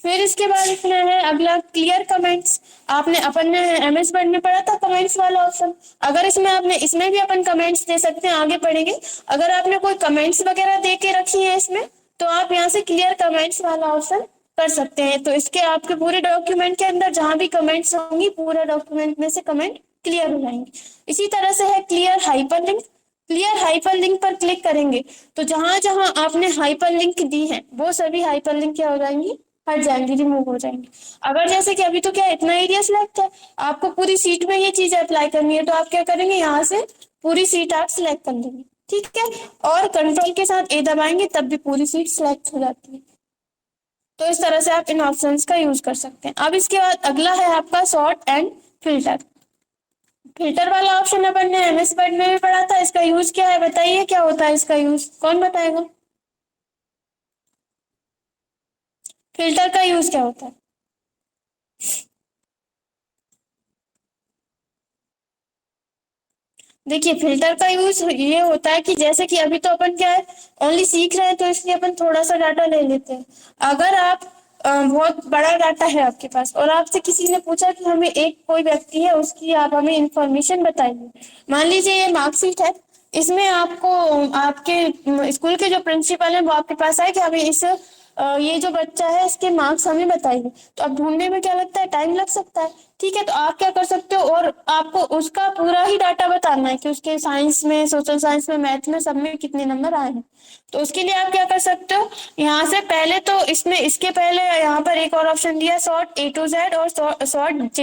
फिर इसके बाद इसमें है अगला क्लियर कमेंट्स। आपने अपन ने एमएस वर्ड में पढ़ा था कमेंट्स वाला ऑप्शन। अगर इसमें आपने इसमें भी अपन कमेंट्स दे सकते हैं, आगे पढ़ेंगे। अगर आपने कोई कमेंट्स वगैरह दे के रखी है इसमें, तो आप यहाँ से क्लियर कमेंट्स वाला ऑप्शन कर सकते हैं। तो इसके आपके पूरे डॉक्यूमेंट के अंदर जहां भी कमेंट्स होंगी, पूरा डॉक्यूमेंट में से कमेंट क्लियर हो जाएंगे। इसी तरह से है क्लियर हाइपरलिंक। क्लियर हाइपरलिंक पर क्लिक करेंगे तो जहां जहां आपने हाइपरलिंक दी है वो सभी हाइपरलिंक क्या हो जाएंगी, हट जाएंगी, रिमूव हो जाएंगी। अगर जैसे कि अभी तो क्या इतना एरिया सिलेक्ट है, आपको पूरी सीट में ये चीज अप्लाई करनी है, तो आप क्या करेंगे, यहाँ से पूरी सीट आप सिलेक्ट कर लेंगे। ठीक है, और कंट्रोल के साथ ए दबाएंगे तब भी पूरी सीट सिलेक्ट हो जाती है। तो इस तरह से आप इन ऑप्शंस का यूज कर सकते हैं। अब इसके बाद अगला है आपका सॉर्ट एंड फिल्टर। फिल्टर वाला ऑप्शन अपन ने एमएस वर्ड में भी पढ़ा था। इसका यूज क्या है बताइए, क्या होता है इसका यूज, कौन बताएगा? फिल्टर का यूज क्या होता है? देखिए, फिल्टर का यूज ये होता है कि जैसे कि अभी तो अपन क्या है, ओनली सीख रहे हैं, तो इसलिए अपन थोड़ा सा डाटा ले लेते हैं। अगर आप बहुत बड़ा डाटा है आपके पास और आपसे किसी ने पूछा कि हमें एक कोई व्यक्ति है उसकी आप हमें इंफॉर्मेशन बताइए। मान लीजिए ये मार्कशीट है, इसमें आपको आपके स्कूल के जो प्रिंसिपल है वो आपके पास आए कि हमें इस ये जो बच्चा है इसके मार्क्स हमें बताइए। तो अब ढूंढने में क्या लगता है, टाइम लग सकता है। ठीक है, तो आप क्या कर सकते हो, और आपको उसका पूरा ही डाटा बताना है कि उसके साइंस में, सोशल साइंस में, मैथ में, सब में कितने नंबर आए हैं। तो उसके लिए आप क्या कर सकते हो, यहाँ से पहले तो इसमें इसके पहले यहाँ पर एक और ऑप्शन दिया, सॉर्ट ए टू जेड और सॉर्ट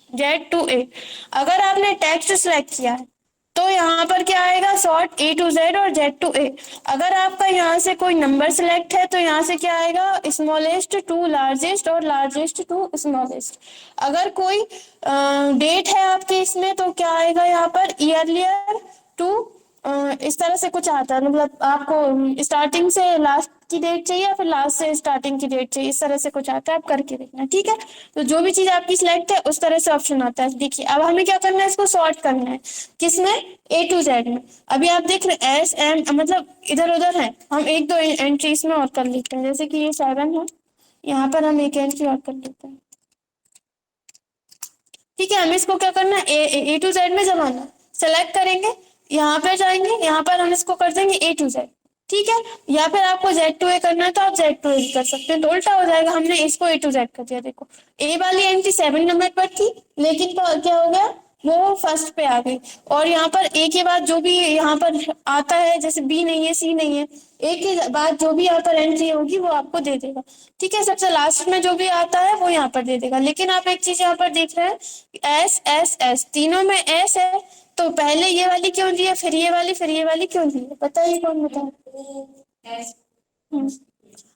जेड टू ए। अगर आपने टेक्स्ट सेलेक्ट किया है तो यहाँ पर क्या आएगा, सॉर्ट ए टू जेड और जेड टू ए। अगर आपका यहाँ से कोई नंबर सिलेक्ट है तो यहाँ से क्या आएगा, स्मॉलेस्ट टू लार्जेस्ट और लार्जेस्ट टू स्मॉलेस्ट। अगर कोई डेट है आपके इसमें तो क्या आएगा यहाँ पर, ईयरलियर टू, इस तरह से कुछ आता है। मतलब आपको स्टार्टिंग से लास्ट की डेट चाहिए या फिर लास्ट से स्टार्टिंग की डेट चाहिए, इस तरह से कुछ आता है, आप करके देखना। ठीक है, तो जो भी चीज आपकी सिलेक्ट है उस तरह से ऑप्शन आता है। देखिए, अब हमें क्या करना है, इसको सॉर्ट करना है। किसमें, ए टू जेड में। अभी आप देख रहे हैं एस एम, मतलब इधर उधर है, हम एक दो एंट्री इसमें और कर लेते हैं। जैसे कि ये 7 है, यहाँ पर हम एक एंट्री और कर लेते हैं। ठीक है, हमें इसको क्या करना है, ए टू जेड में जमाना। सेलेक्ट करेंगे, यहाँ पे जाएंगे, यहाँ पर हम इसको कर देंगे ए टू जेड। ठीक है, या फिर आपको जेड टू ए करना है तो आप जेड टू ए कर सकते हैं, तो उल्टा हो जाएगा। हमने इसको ए टू जेड कर दिया। देखो, ए वाली एंट्री 7 नंबर पर थी, लेकिन क्या हो गया, वो फर्स्ट पे आ गई। और यहाँ पर ए के बाद जो भी यहाँ पर आता है, जैसे बी नहीं है, सी नहीं है, ए के बाद जो भी यहाँ पर एंट्री होगी वो आपको दे देगा। ठीक है, सबसे लास्ट में जो भी आता है वो यहाँ पर दे देगा। लेकिन आप एक चीज यहाँ पर देख रहे हैं, एस एस एस, तीनों में एस है, तो पहले ये वाली क्यों दी है, फिर ये वाली, फिर ये वाली क्यों दी है, बताइए, कौन बताए? हम्म।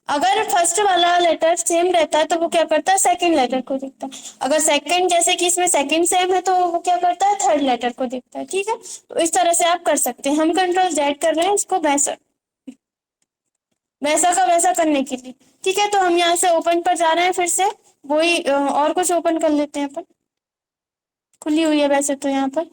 अगर फर्स्ट वाला लेटर सेम रहता है तो वो क्या करता है, सेकंड लेटर को देखता है। अगर सेकंड, जैसे कि इसमें सेकंड सेम है, तो वो क्या करता है, थर्ड लेटर को देखता है। ठीक है, तो इस तरह से आप कर सकते हैं। हम कंट्रोल जेड कर रहे हैं इसको वैसा वैसा का वैसा करने के लिए। ठीक है, तो हम यहाँ से ओपन पर जा रहे हैं, फिर से वही और कुछ ओपन कर लेते हैं अपन। खुली हुई है वैसे तो यहाँ पर,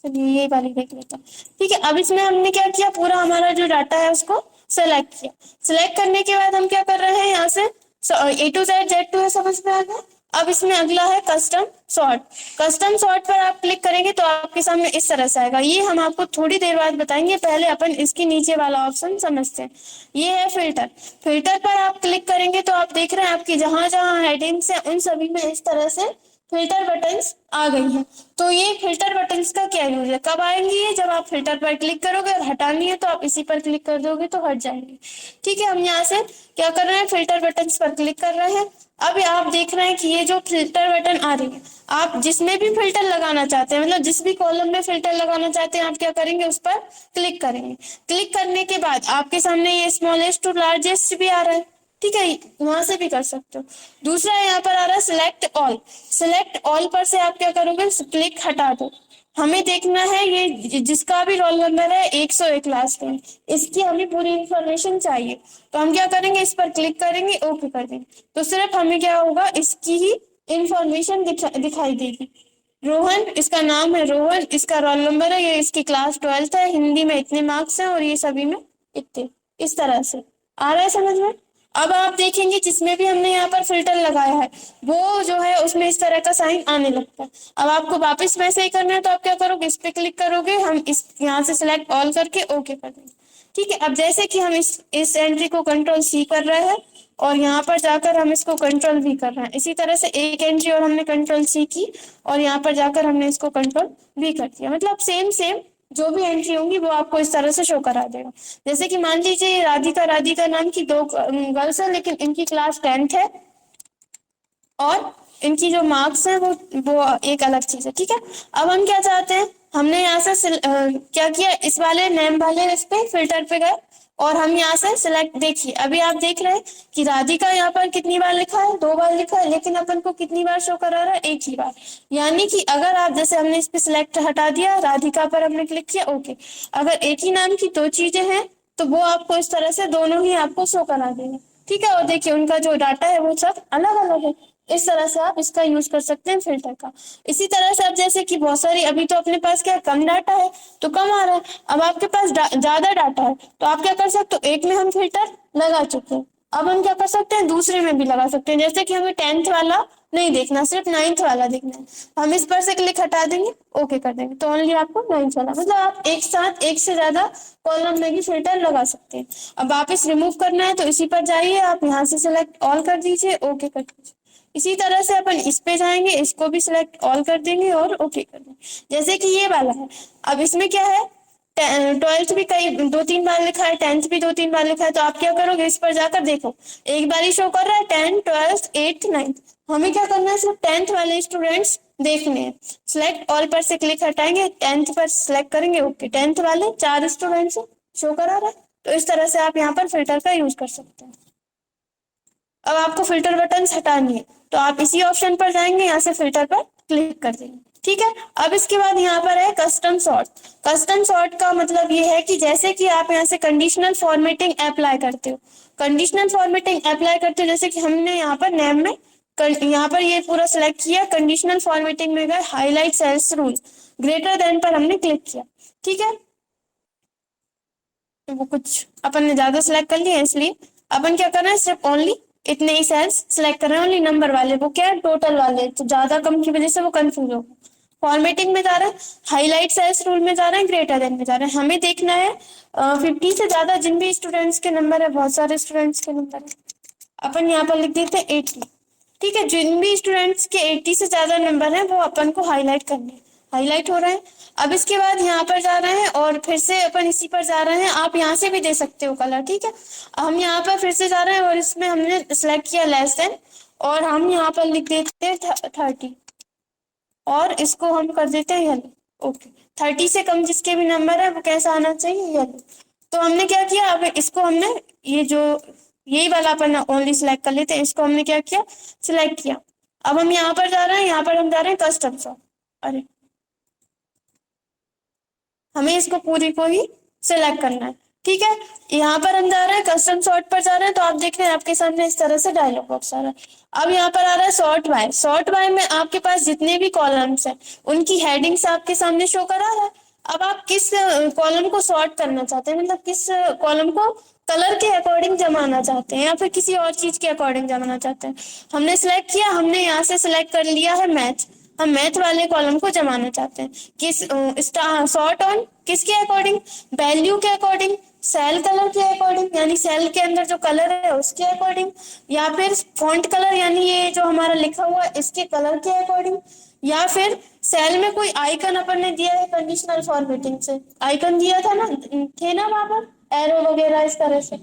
चलिए ये वाली देख लेता हूँ। ठीक है, अब इसमें हमने क्या किया, पूरा हमारा जो डाटा है उसको सेलेक्ट किया। सेलेक्ट करने के बाद हम क्या कर रहे हैं, यहाँ से ए टू जेड, जेड टू है, समझ में आ गया। अब इसमें अगला है कस्टम सॉर्ट। कस्टम सॉर्ट पर आप क्लिक करेंगे तो आपके सामने इस तरह से आएगा। ये हम आपको थोड़ी देर बाद बताएंगे, पहले अपन इसके नीचे वाला ऑप्शन समझते हैं। ये है फिल्टर। फिल्टर पर आप क्लिक करेंगे तो आप देख रहे हैं आपकी जहां जहां हेडिंग्स है उन सभी में इस तरह से फिल्टर बटन्स आ गई हैं। तो ये फिल्टर बटन्स का क्या यूज है, कब आएंगी ये, जब आप फिल्टर पर क्लिक करोगे और हटानी है तो आप इसी पर क्लिक कर दोगे तो हट जाएंगे। ठीक है, हम यहाँ से क्या कर रहे हैं, फिल्टर बटन्स पर क्लिक कर रहे हैं। अब आप देख रहे हैं कि ये जो फिल्टर बटन आ रही है, आप जिसमें भी फिल्टर लगाना चाहते हैं, मतलब जिस भी कॉलम में फिल्टर लगाना चाहते हैं, आप क्या करेंगे, उस पर क्लिक करेंगे। क्लिक करने के बाद आपके सामने ये स्मॉलेस्ट टू लार्जेस्ट भी आ रहा है। ठीक है, वहां से भी कर सकते हो। दूसरा यहाँ पर आ रहा है सिलेक्ट ऑल। सिलेक्ट ऑल पर से आप क्या करोगे, क्लिक हटा दो। हमें देखना है ये जिसका भी रोल नंबर है 101 लास्ट में, इसकी हमें पूरी इंफॉर्मेशन चाहिए। तो हम क्या करेंगे, इस पर क्लिक करेंगे, ओके कर देंगे, तो सिर्फ हमें क्या होगा, इसकी ही इंफॉर्मेशन दिखाई देगी। रोहन, इसका नाम है रोहन, इसका रोल नंबर है, ये इसकी क्लास 12th है, हिंदी में इतने मार्क्स हैं और ये सभी में इतने। इस तरह से आ रहा है समझ में। अब आप देखेंगे जिसमें भी हमने यहाँ पर फिल्टर लगाया है वो जो है उसमें इस तरह का साइन आने लगता है। अब आपको वापस वैसे ही करना है तो आप क्या करोगे, इस पे क्लिक करोगे, हम इस यहाँ से सिलेक्ट ऑल करके ओके कर देंगे। ठीक है, अब जैसे कि हम इस एंट्री को कंट्रोल सी कर रहे हैं और यहाँ पर जाकर हम इसको कंट्रोल भी कर रहे हैं, इसी तरह से एक एंट्री और हमने कंट्रोल सी की और यहाँ पर जाकर हमने इसको कंट्रोल भी कर दिया। मतलब सेम सेम जो भी एंट्री होंगी वो आपको इस तरह से शो करा देगा। जैसे कि मान लीजिए राधिका राधिका नाम की दो गर्ल्स है लेकिन इनकी क्लास 10th है और इनकी जो मार्क्स है वो एक अलग चीज है। ठीक है, अब हम क्या चाहते हैं, हमने यहाँ से क्या किया, इस वाले नेम वाले इस पे फिल्टर पे गए और हम यहाँ से सिलेक्ट, देखिए अभी आप देख रहे हैं कि राधिका यहाँ पर कितनी बार लिखा है, 2 बार लिखा है, लेकिन अपन को कितनी बार शो करा रहा है, एक ही बार। यानी कि अगर आप जैसे हमने इस पे सिलेक्ट हटा दिया, राधिका पर हमने क्लिक किया ओके, अगर एक ही नाम की 2 चीजें हैं तो वो आपको इस तरह से दोनों ही आपको शो करा देंगे। ठीक है, और देखिए उनका जो डाटा है वो सब अलग अलग है। इस तरह से आप इसका यूज कर सकते हैं फिल्टर का। इसी तरह से आप जैसे कि बहुत सारी, अभी तो अपने पास क्या कम डाटा है तो कम आ रहा है, अब आपके पास ज्यादा डाटा है तो आप क्या कर सकते हो, एक में हम फिल्टर लगा चुके हैं, अब हम क्या कर सकते हैं दूसरे में भी लगा सकते हैं। जैसे कि हमें 10th वाला नहीं देखना, सिर्फ 9th वाला देखना है, हम इस पर से क्लिक हटा देंगे ओके कर देंगे तो ओनली आपको 9th वाला, मतलब आप एक साथ एक से ज्यादा कॉलम में भी फिल्टर लगा सकते हैं। अब वापस रिमूव करना है तो इसी पर जाइए, आप यहाँ से सिलेक्ट ऑल कर दीजिए, ओके कर दीजिए। इसी तरह से अपन इस पे जाएंगे, इसको भी सिलेक्ट ऑल कर देंगे और ओके कर देंगे। जैसे कि ये वाला है, अब इसमें क्या है, 12th भी कई 2-3 बार लिखा है, 10th भी 2-3 बार लिखा है, तो आप क्या करोगे, इस पर जाकर देखो एक बार ही शो कर रहा है 10, 12, 8, 9, हमें क्या करना है, सिर्फ 10th वाले स्टूडेंट्स देखने हैं। सिलेक्ट ऑल पर से क्लिक हटाएंगे, 10th पर सिलेक्ट करेंगे ओके, 10th वाले 4 स्टूडेंट्स शो करा रहा है। तो इस तरह से आप यहाँ पर फिल्टर का यूज कर सकते हैं। अब आपको फिल्टर बटन हटानी है तो आप इसी ऑप्शन पर जाएंगे, यहाँ से फिल्टर पर क्लिक कर देंगे। ठीक है, अब इसके बाद यहाँ पर है कस्टम सॉर्ट। कस्टम सॉर्ट का मतलब ये है कि जैसे कि आप यहाँ से कंडीशनल फॉर्मेटिंग अप्लाई करते हो, कंडीशनल फॉर्मेटिंग अप्लाई करते हो, जैसे कि हमने यहाँ पर नेम में यहाँ पर ये पूरा सिलेक्ट किया, कंडीशनल फॉर्मेटिंग में गए, highlight cells rule, greater than पर हमने क्लिक किया। ठीक है, वो कुछ अपन ने ज्यादा सिलेक्ट कर लिया इसलिए अपन क्या कर रहे हैं, सिर्फ ओनली इतने ही सेल्स सिलेक्ट कर रहे हैं, ओनली नंबर वाले, वो क्या है टोटल वाले, तो ज्यादा कम की वजह से वो कंफ्यूज हो। फॉर्मेटिंग में जा रहे हैं, हाईलाइट सेल्स रूल में जा रहे हैं, ग्रेटर देन में जा रहे हैं। हमें देखना है 50 से ज्यादा जिन भी स्टूडेंट्स के नंबर है, बहुत सारे स्टूडेंट्स के नंबर है, अपन यहाँ पर लिख देते हैं 80। ठीक है, जिन भी स्टूडेंट्स के 80 से ज्यादा नंबर है वो अपन को हाईलाइट करने हैं, हाईलाइट हो रहे हैं। अब इसके बाद यहाँ पर जा रहे हैं और फिर से अपन इसी पर जा रहे हैं, आप यहाँ से भी दे सकते हो कलर। ठीक है, हम यहाँ पर फिर से जा रहे हैं और इसमें हमने सिलेक्ट किया लेस देन, और हम यहाँ पर लिख देते हैं 30 और इसको हम कर देते हैं येलो। ओके, 30 से कम जिसके भी नंबर है वो कैसा आना चाहिए, येलो। तो हमने क्या किया, अब इसको हमने ये जो यही वाला अपन ओनली सिलेक्ट कर लेते हैं, इसको हमने क्या किया, सिलेक्ट किया। अब हम यहाँ पर जा रहे हैं, यहाँ पर हम जा रहे हैं कस्टम सॉर्ट, अरे हमें इसको पूरी को ही सिलेक्ट करना है। ठीक है, यहाँ पर हम जा रहे हैं कस्टम सॉर्ट पर जा रहे हैं, तो आप देख रहे हैं आपके सामने इस तरह से डायलॉग बॉक्स आ रहा है। अब यहाँ पर आ रहा है सॉर्ट बाय, सॉर्ट बाय में आपके पास जितने भी कॉलम्स हैं उनकी हेडिंग्स आपके सामने शो करा रहा है। अब आप किस कॉलम को सॉर्ट करना चाहते हैं, मतलब किस कॉलम को कलर के अकॉर्डिंग जमाना चाहते हैं या फिर किसी और चीज के अकॉर्डिंग जमाना चाहते हैं। हमने सिलेक्ट किया, हमने यहाँ से सिलेक्ट कर लिया है मैथ, हम मैथ वाले कॉलम को जमाना चाहते हैं। किस सॉर्ट ऑन किसके अकॉर्डिंग, वैल्यू के अकॉर्डिंग, सेल कलर के अकॉर्डिंग, यानी सेल के अंदर जो कलर है उसके अकॉर्डिंग, या फिर फॉन्ट कलर यानी ये जो हमारा लिखा हुआ है इसके कलर के अकॉर्डिंग, या फिर सेल में कोई आइकन अपन ने दिया है कंडीशनल फॉर्मेटिंग से, आइकन दिया था ना, थे ना वहां पर एरो वगैरह इस तरह से,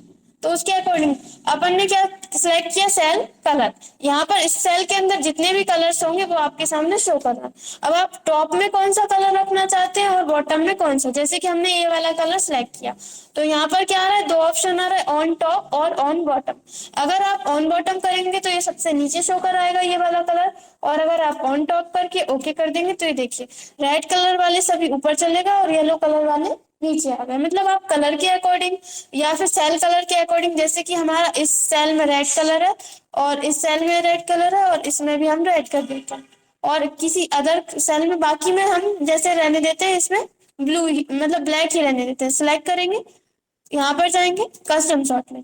तो उसके अकॉर्डिंग अपन ने क्या सिलेक्ट किया, सेल कलर। यहाँ पर इस सेल के अंदर जितने भी कलर्स होंगे वो आपके सामने शो करना। अब आप टॉप में कौन सा कलर रखना चाहते हैं और बॉटम में कौन सा, जैसे कि हमने ये वाला कलर सिलेक्ट किया तो यहाँ पर क्या आ रहा है, 2 ऑप्शन आ रहा है, ऑन टॉप और ऑन बॉटम। अगर आप ऑन बॉटम करेंगे तो ये सबसे नीचे शो कराएगा ये वाला कलर, और अगर आप ऑन टॉप करके ओके कर देंगे तो ये देखिए रेड कलर वाले सभी ऊपर चलेगा और येलो कलर वाले नीचे आ गए। मतलब आप कलर के अकॉर्डिंग या फिर सेल कलर के अकॉर्डिंग, जैसे कि हमारा इस सेल में रेड कलर है और इस सेल में रेड कलर है और इसमें भी हम रेड कर देते हैं, और किसी अदर सेल में बाकी में हम जैसे रहने देते हैं, इसमें ब्लू मतलब ब्लैक ही रहने देते हैं। सिलेक्ट करेंगे, यहाँ पर जाएंगे कस्टम सॉर्ट में।